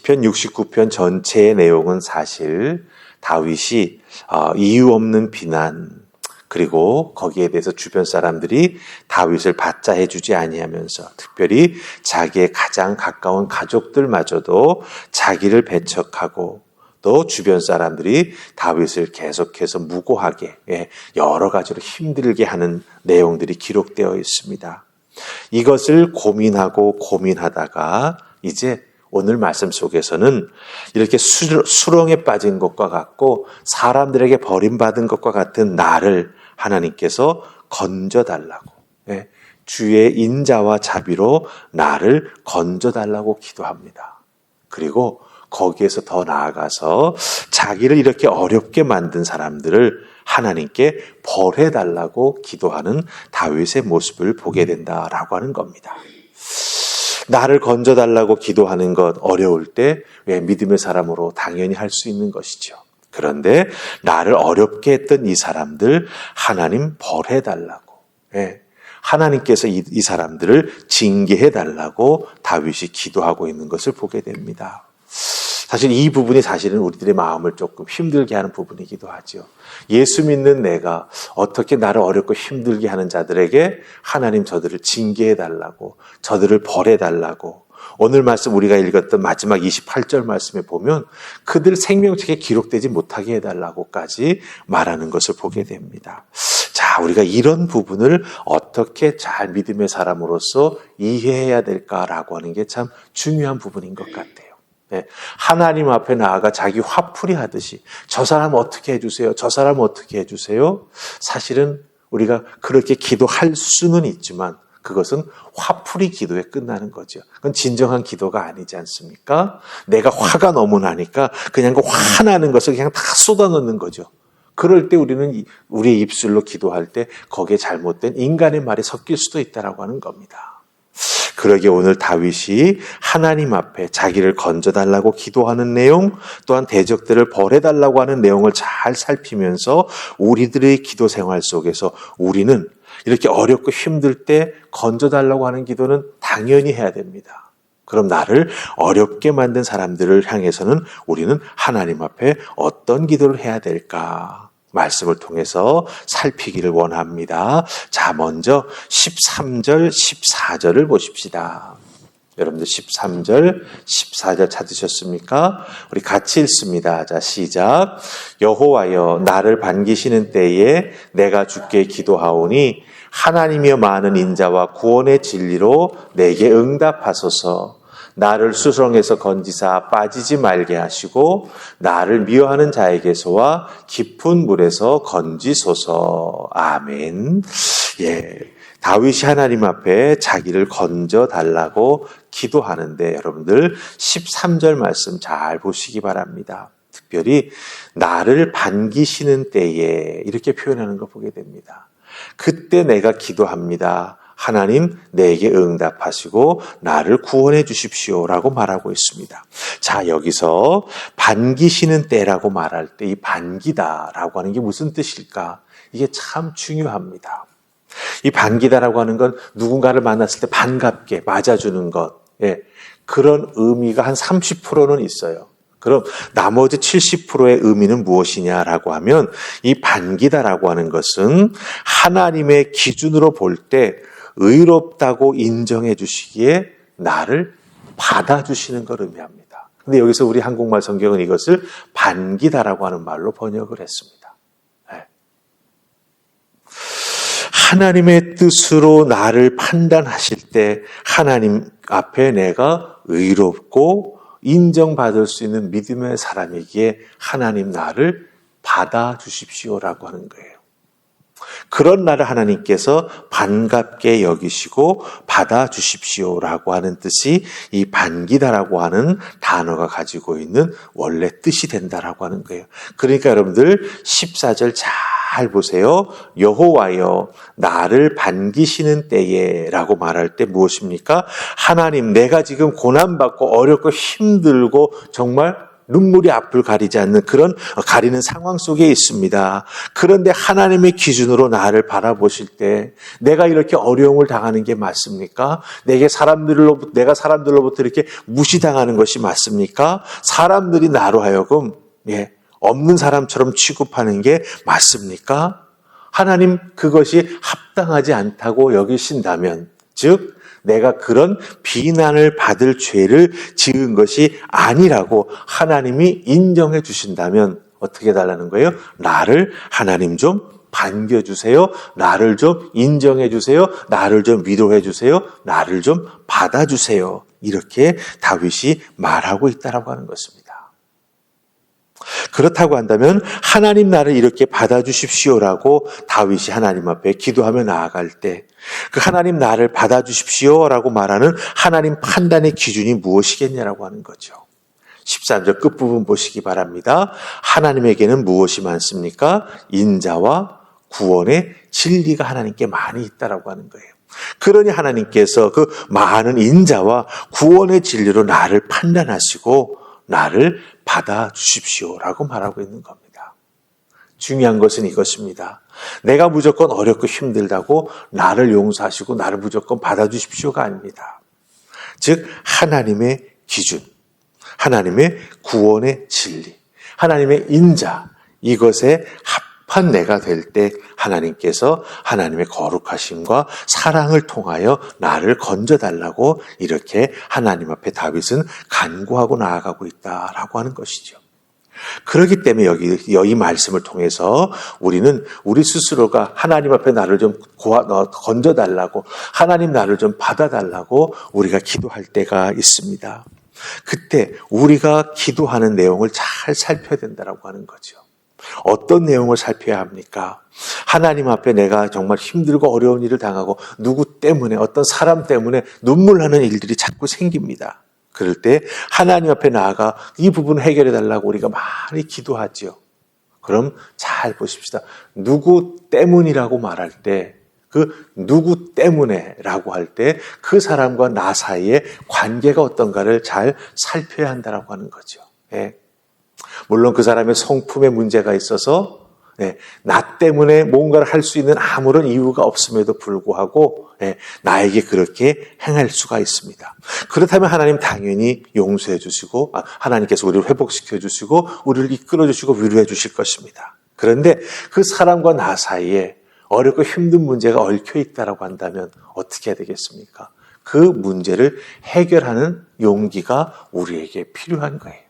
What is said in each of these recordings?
시편 69편 전체의 내용은 사실 다윗이 이유 없는 비난, 그리고 거기에 대해서 주변 사람들이 다윗을 받자 해주지 아니하면서 특별히 자기의 가장 가까운 가족들마저도 자기를 배척하고 또 주변 사람들이 다윗을 계속해서 무고하게 여러 가지로 힘들게 하는 내용들이 기록되어 있습니다. 이것을 고민하다가 이제 오늘 말씀 속에서는 이렇게 수렁에 빠진 것과 같고 사람들에게 버림받은 것과 같은 나를 하나님께서 건져달라고, 주의 인자와 자비로 나를 건져달라고 기도합니다. 그리고 거기에서 더 나아가서 자기를 이렇게 어렵게 만든 사람들을 하나님께 벌해달라고 기도하는 다윗의 모습을 보게 된다라고 하는 겁니다. 나를 건져달라고 기도하는 것 어려울 때 왜 믿음의 사람으로 당연히 할 수 있는 것이죠. 그런데 나를 어렵게 했던 이 사람들 하나님 벌해달라고, 하나님께서 이 사람들을 징계해달라고 다윗이 기도하고 있는 것을 보게 됩니다. 사실 이 부분이 사실은 우리들의 마음을 조금 힘들게 하는 부분이기도 하죠. 예수 믿는 내가 어떻게 나를 어렵고 힘들게 하는 자들에게 하나님 저들을 징계해달라고, 저들을 벌해달라고, 오늘 말씀 우리가 읽었던 마지막 28절 말씀에 보면 그들 생명책에 기록되지 못하게 해달라고까지 말하는 것을 보게 됩니다. 자, 우리가 이런 부분을 어떻게 잘 믿음의 사람으로서 이해해야 될까라고 하는 게 참 중요한 부분인 것 같아요. 하나님 앞에 나아가 자기 화풀이 하듯이 저 사람 어떻게 해주세요? 저 사람 어떻게 해주세요? 사실은 우리가 그렇게 기도할 수는 있지만 그것은 화풀이 기도에 끝나는 거죠. 그건 진정한 기도가 아니지 않습니까? 내가 화가 너무 나니까 그냥 그 화나는 것을 그냥 다 쏟아넣는 거죠. 그럴 때 우리는 우리의 입술로 기도할 때 거기에 잘못된 인간의 말이 섞일 수도 있다라고 하는 겁니다. 그러기에 오늘 다윗이 하나님 앞에 자기를 건져달라고 기도하는 내용, 또한 대적들을 벌해달라고 하는 내용을 잘 살피면서 우리들의 기도 생활 속에서 우리는 이렇게 어렵고 힘들 때 건져달라고 하는 기도는 당연히 해야 됩니다. 그럼 나를 어렵게 만든 사람들을 향해서는 우리는 하나님 앞에 어떤 기도를 해야 될까? 말씀을 통해서 살피기를 원합니다. 자, 먼저 13절, 14절을 보십시다. 여러분들 13절, 14절 찾으셨습니까? 우리 같이 읽습니다. 자, 시작. 여호와여, 나를 반기시는 때에 내가 주께 기도하오니 하나님이여 많은 인자와 구원의 진리로 내게 응답하소서. 나를 수렁에서 건지사 빠지지 말게 하시고 나를 미워하는 자에게서와 깊은 물에서 건지소서. 아멘. 다윗이 하나님 앞에 자기를 건져달라고 기도하는데 여러분들 13절 말씀 잘 보시기 바랍니다. 특별히 나를 반기시는 때에 이렇게 표현하는 거 보게 됩니다. 그때 내가 기도합니다. 하나님 내게 응답하시고 나를 구원해 주십시오라고 말하고 있습니다. 자, 여기서 반기시는 때라고 말할 때 이 반기다라고 하는 게 무슨 뜻일까? 이게 참 중요합니다. 이 반기다라고 하는 건 누군가를 만났을 때 반갑게 맞아주는 것, 그런 의미가 한 30%는 있어요. 그럼 나머지 70%의 의미는 무엇이냐라고 하면 이 반기다라고 하는 것은 하나님의 기준으로 볼 때 의롭다고 인정해 주시기에 나를 받아주시는 걸 의미합니다. 근데 여기서 우리 한국말 성경은 이것을 반기다라고 하는 말로 번역을 했습니다. 하나님의 뜻으로 나를 판단하실 때 하나님 앞에 내가 의롭고 인정받을 수 있는 믿음의 사람이기에 하나님 나를 받아주십시오라고 하는 거예요. 그런 나를 하나님께서 반갑게 여기시고 받아주십시오라고 하는 뜻이 이 반기다라고 하는 단어가 가지고 있는 원래 뜻이 된다라고 하는 거예요. 그러니까 여러분들 14절 잘 보세요. 여호와여 나를 반기시는 때에 라고 말할 때 무엇입니까? 하나님 내가 지금 고난받고 어렵고 힘들고 정말 눈물이 앞을 가리지 않는 그런 가리는 상황 속에 있습니다. 그런데 하나님의 기준으로 나를 바라보실 때 내가 이렇게 어려움을 당하는 게 맞습니까? 내가 사람들로부터 이렇게 무시당하는 것이 맞습니까? 사람들이 나로 하여금 없는 사람처럼 취급하는 게 맞습니까? 하나님 그것이 합당하지 않다고 여기신다면, 즉 내가 그런 비난을 받을 죄를 지은 것이 아니라고 하나님이 인정해 주신다면 어떻게 달라는 거예요? 나를 하나님 좀 반겨주세요. 나를 좀 인정해 주세요. 나를 좀 위로해 주세요. 나를 좀 받아주세요. 이렇게 다윗이 말하고 있다라고 하는 것입니다. 그렇다고 한다면 하나님 나를 이렇게 받아주십시오라고 다윗이 하나님 앞에 기도하며 나아갈 때 그 하나님 나를 받아주십시오라고 말하는 하나님 판단의 기준이 무엇이겠냐라고 하는 거죠. 13절 끝부분 보시기 바랍니다. 하나님에게는 무엇이 많습니까? 인자와 구원의 진리가 하나님께 많이 있다라고 하는 거예요. 그러니 하나님께서 그 많은 인자와 구원의 진리로 나를 판단하시고 나를 받아주십시오라고 말하고 있는 겁니다. 중요한 것은 이것입니다. 내가 무조건 어렵고 힘들다고 나를 용서하시고 나를 무조건 받아주십시오가 아닙니다. 즉 하나님의 기준, 하나님의 구원의 진리, 하나님의 인자, 이것에 합한 내가 될 때 하나님께서 하나님의 거룩하심과 사랑을 통하여 나를 건져달라고 이렇게 하나님 앞에 다윗은 간구하고 나아가고 있다라고 하는 것이죠. 그렇기 때문에 이 말씀을 통해서 우리는 우리 스스로가 하나님 앞에 나를 좀 건져달라고, 하나님 나를 좀 받아달라고 우리가 기도할 때가 있습니다. 그때 우리가 기도하는 내용을 잘 살펴야 된다라고 하는 거죠. 어떤 내용을 살펴야 합니까? 하나님 앞에 내가 정말 힘들고 어려운 일을 당하고 누구 때문에, 어떤 사람 때문에 눈물 나는 일들이 자꾸 생깁니다. 그럴 때 하나님 앞에 나아가 이 부분을 해결해 달라고 우리가 많이 기도하죠. 그럼 잘 보십시다. 누구 때문이라고 말할 때, 그 누구 때문에라고 할 때 그 사람과 나 사이의 관계가 어떤가를 잘 살펴야 한다라고 하는 거죠. 물론 그 사람의 성품에 문제가 있어서 나 때문에 뭔가를 할 수 있는 아무런 이유가 없음에도 불구하고 나에게 그렇게 행할 수가 있습니다. 그렇다면 하나님 당연히 용서해 주시고 하나님께서 우리를 회복시켜 주시고 우리를 이끌어 주시고 위로해 주실 것입니다. 그런데 그 사람과 나 사이에 어렵고 힘든 문제가 얽혀 있다라고 한다면 어떻게 해야 되겠습니까? 그 문제를 해결하는 용기가 우리에게 필요한 거예요.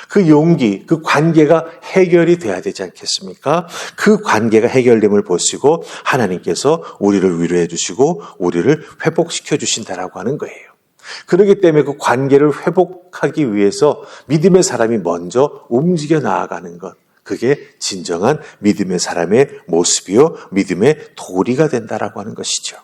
그 용기, 그 관계가 해결이 돼야 되지 않겠습니까? 그 관계가 해결됨을 보시고 하나님께서 우리를 위로해 주시고 우리를 회복시켜 주신다라고 하는 거예요. 그렇기 때문에 그 관계를 회복하기 위해서 믿음의 사람이 먼저 움직여 나아가는 것, 그게 진정한 믿음의 사람의 모습이요, 믿음의 도리가 된다라고 하는 것이죠.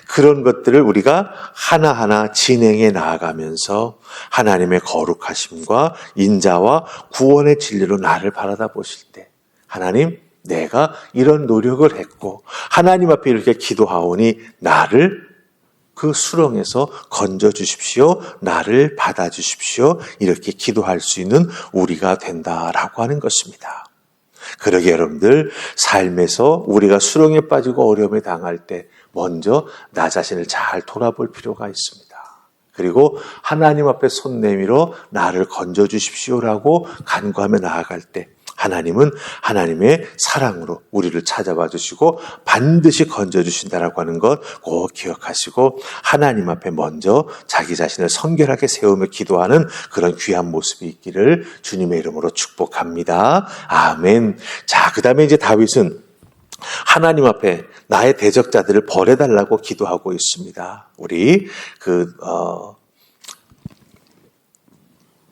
그런 것들을 우리가 하나하나 진행해 나아가면서 하나님의 거룩하심과 인자와 구원의 진리로 나를 바라다 보실 때, 하나님, 내가 이런 노력을 했고 하나님 앞에 이렇게 기도하오니 나를 그 수렁에서 건져주십시오, 나를 받아주십시오, 이렇게 기도할 수 있는 우리가 된다라고 하는 것입니다. 그러게 여러분들, 삶에서 우리가 수렁에 빠지고 어려움에 당할 때 먼저 나 자신을 잘 돌아볼 필요가 있습니다. 그리고 하나님 앞에 손 내밀어 나를 건져주십시오라고 간구하며 나아갈 때 하나님은 하나님의 사랑으로 우리를 찾아봐 주시고 반드시 건져주신다라고 하는 것 꼭 기억하시고 하나님 앞에 먼저 자기 자신을 성결하게 세우며 기도하는 그런 귀한 모습이 있기를 주님의 이름으로 축복합니다. 아멘. 자, 그 다음에 이제 다윗은 하나님 앞에 나의 대적자들을 벌해달라고 기도하고 있습니다. 우리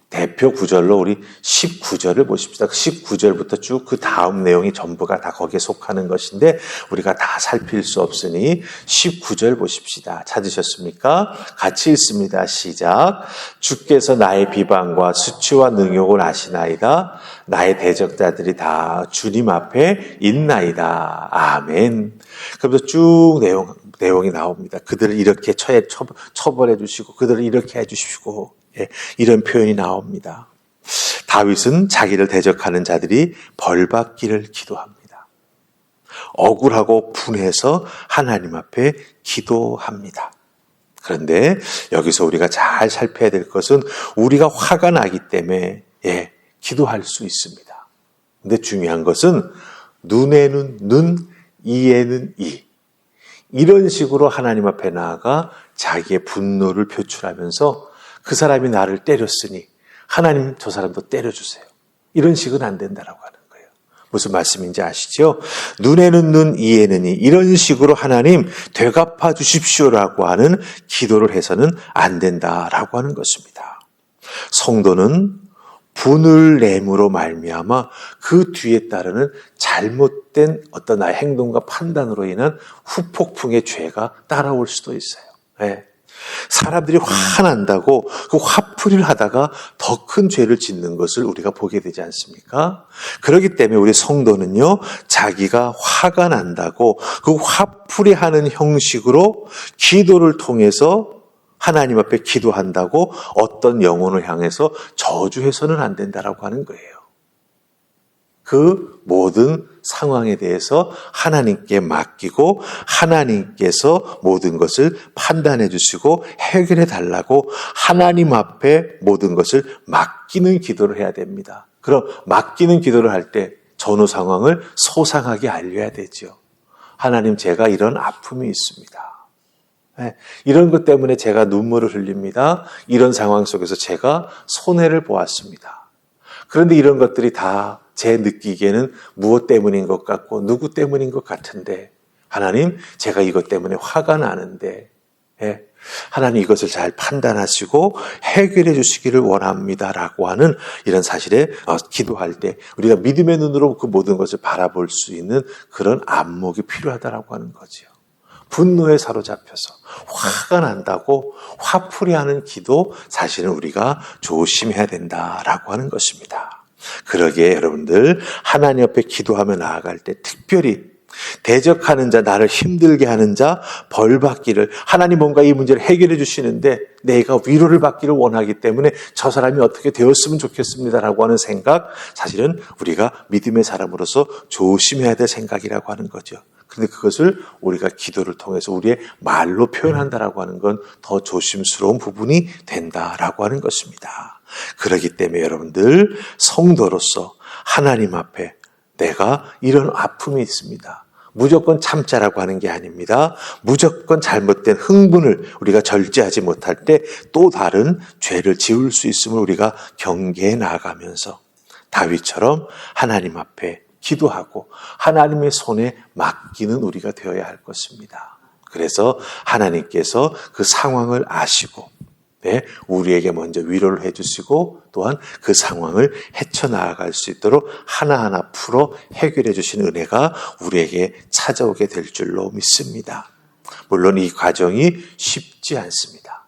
대표 구절로 우리 19절을 보십시다. 19절부터 쭉 그 다음 내용이 전부가 다 거기에 속하는 것인데 우리가 다 살필 수 없으니 19절 보십시다. 찾으셨습니까? 같이 읽습니다. 시작. 주께서 나의 비방과 수치와 능욕을 아시나이다. 나의 대적자들이 다 주님 앞에 있나이다. 아멘. 그러면서 쭉 내용이 나옵니다. 그들을 이렇게 처벌해 주시고 그들을 이렇게 해 주시고 예, 이런 표현이 나옵니다. 다윗은 자기를 대적하는 자들이 벌받기를 기도합니다. 억울하고 분해서 하나님 앞에 기도합니다. 그런데 여기서 우리가 잘 살펴야 될 것은 우리가 화가 나기 때문에 기도할 수 있습니다. 근데 중요한 것은 눈에는 눈, 이에는 이. 이런 식으로 하나님 앞에 나아가 자기의 분노를 표출하면서 그 사람이 나를 때렸으니 하나님 저 사람도 때려주세요. 이런 식은 안 된다라고 하는 거예요. 무슨 말씀인지 아시죠? 눈에는 눈, 이에는 이. 이런 식으로 하나님 되갚아 주십시오라고 하는 기도를 해서는 안 된다라고 하는 것입니다. 성도는 분을 내므로 말미암아 그 뒤에 따르는 잘못된 어떤 나의 행동과 판단으로 인한 후폭풍의 죄가 따라올 수도 있어요. 사람들이 화난다고 그 화풀이를 하다가 더 큰 죄를 짓는 것을 우리가 보게 되지 않습니까? 그렇기 때문에 우리 성도는요, 자기가 화가 난다고 그 화풀이하는 형식으로 기도를 통해서 하나님 앞에 기도한다고 어떤 영혼을 향해서 저주해서는 안 된다라고 하는 거예요. 그 모든 상황에 대해서 하나님께 맡기고 하나님께서 모든 것을 판단해 주시고 해결해 달라고 하나님 앞에 모든 것을 맡기는 기도를 해야 됩니다. 그럼 맡기는 기도를 할 때 전후 상황을 소상하게 알려야 되죠. 하나님, 제가 이런 아픔이 있습니다. 이런 것 때문에 제가 눈물을 흘립니다. 이런 상황 속에서 제가 손해를 보았습니다. 그런데 이런 것들이 다 제 느끼기에는 무엇 때문인 것 같고 누구 때문인 것 같은데 하나님, 제가 이것 때문에 화가 나는데 하나님 이것을 잘 판단하시고 해결해 주시기를 원합니다라고 하는 이런 사실에 기도할 때 우리가 믿음의 눈으로 그 모든 것을 바라볼 수 있는 그런 안목이 필요하다라고 하는 거죠. 분노에 사로잡혀서 화가 난다고 화풀이하는 기도, 사실은 우리가 조심해야 된다라고 하는 것입니다. 그러기에 여러분들 하나님 앞에 기도하며 나아갈 때 특별히 대적하는 자, 나를 힘들게 하는 자, 벌 받기를, 하나님 뭔가 이 문제를 해결해 주시는데 내가 위로를 받기를 원하기 때문에 저 사람이 어떻게 되었으면 좋겠습니다라고 하는 생각, 사실은 우리가 믿음의 사람으로서 조심해야 될 생각이라고 하는 거죠. 그런데 그것을 우리가 기도를 통해서 우리의 말로 표현한다라고 하는 건 더 조심스러운 부분이 된다라고 하는 것입니다. 그렇기 때문에 여러분들 성도로서 하나님 앞에 내가 이런 아픔이 있습니다. 무조건 참자라고 하는 게 아닙니다. 무조건 잘못된 흥분을 우리가 절제하지 못할 때 또 다른 죄를 지을 수 있음을 우리가 경계해 나가면서 다윗처럼 하나님 앞에 기도하고 하나님의 손에 맡기는 우리가 되어야 할 것입니다. 그래서 하나님께서 그 상황을 아시고 우리에게 먼저 위로를 해주시고 또한 그 상황을 헤쳐나갈 수 있도록 하나하나 풀어 해결해 주시는 은혜가 우리에게 찾아오게 될 줄로 믿습니다. 물론 이 과정이 쉽지 않습니다.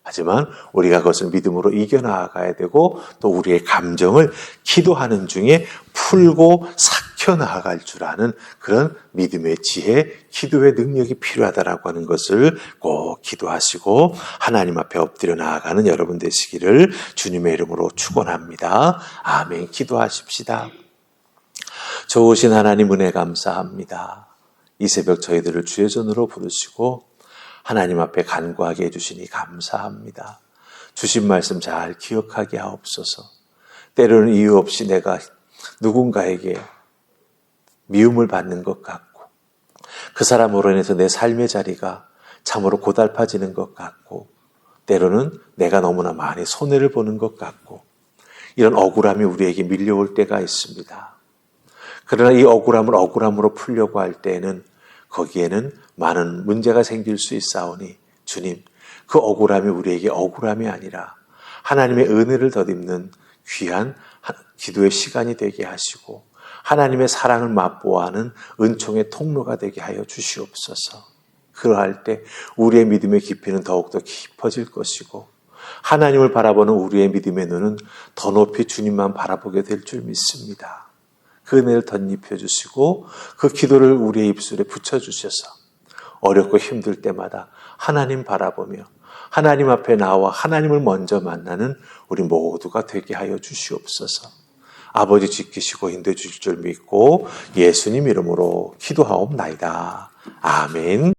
하지만 우리가 그것을 믿음으로 이겨나가야 되고 또 우리의 감정을 기도하는 중에 풀고 삭혀나갈 줄 아는 그런 믿음의 지혜, 기도의 능력이 필요하다라고 하는 것을 꼭 기도하시고 하나님 앞에 엎드려 나아가는 여러분 되시기를 주님의 이름으로 축원합니다. 아멘. 기도하십시다. 좋으신 하나님, 은혜 감사합니다. 이 새벽 저희들을 주의 전으로 부르시고 하나님 앞에 간구하게 해주시니 감사합니다. 주신 말씀 잘 기억하게 하옵소서. 때로는 이유 없이 내가 누군가에게 미움을 받는 것 같고 그 사람으로 인해서 내 삶의 자리가 참으로 고달파지는 것 같고 때로는 내가 너무나 많이 손해를 보는 것 같고 이런 억울함이 우리에게 밀려올 때가 있습니다. 그러나 이 억울함을 억울함으로 풀려고 할 때에는 거기에는 많은 문제가 생길 수 있사오니 주님, 그 억울함이 우리에게 억울함이 아니라 하나님의 은혜를 덧입는 귀한 기도의 시간이 되게 하시고 하나님의 사랑을 맛보아하는 은총의 통로가 되게 하여 주시옵소서. 그러할 때 우리의 믿음의 깊이는 더욱더 깊어질 것이고 하나님을 바라보는 우리의 믿음의 눈은 더 높이 주님만 바라보게 될 줄 믿습니다. 그 은혜를 덧입혀 주시고 그 기도를 우리의 입술에 붙여주셔서 어렵고 힘들 때마다 하나님 바라보며 하나님 앞에 나와 하나님을 먼저 만나는 우리 모두가 되게 하여 주시옵소서. 아버지 지키시고 인도해 주실 줄 믿고 예수님 이름으로 기도하옵나이다. 아멘.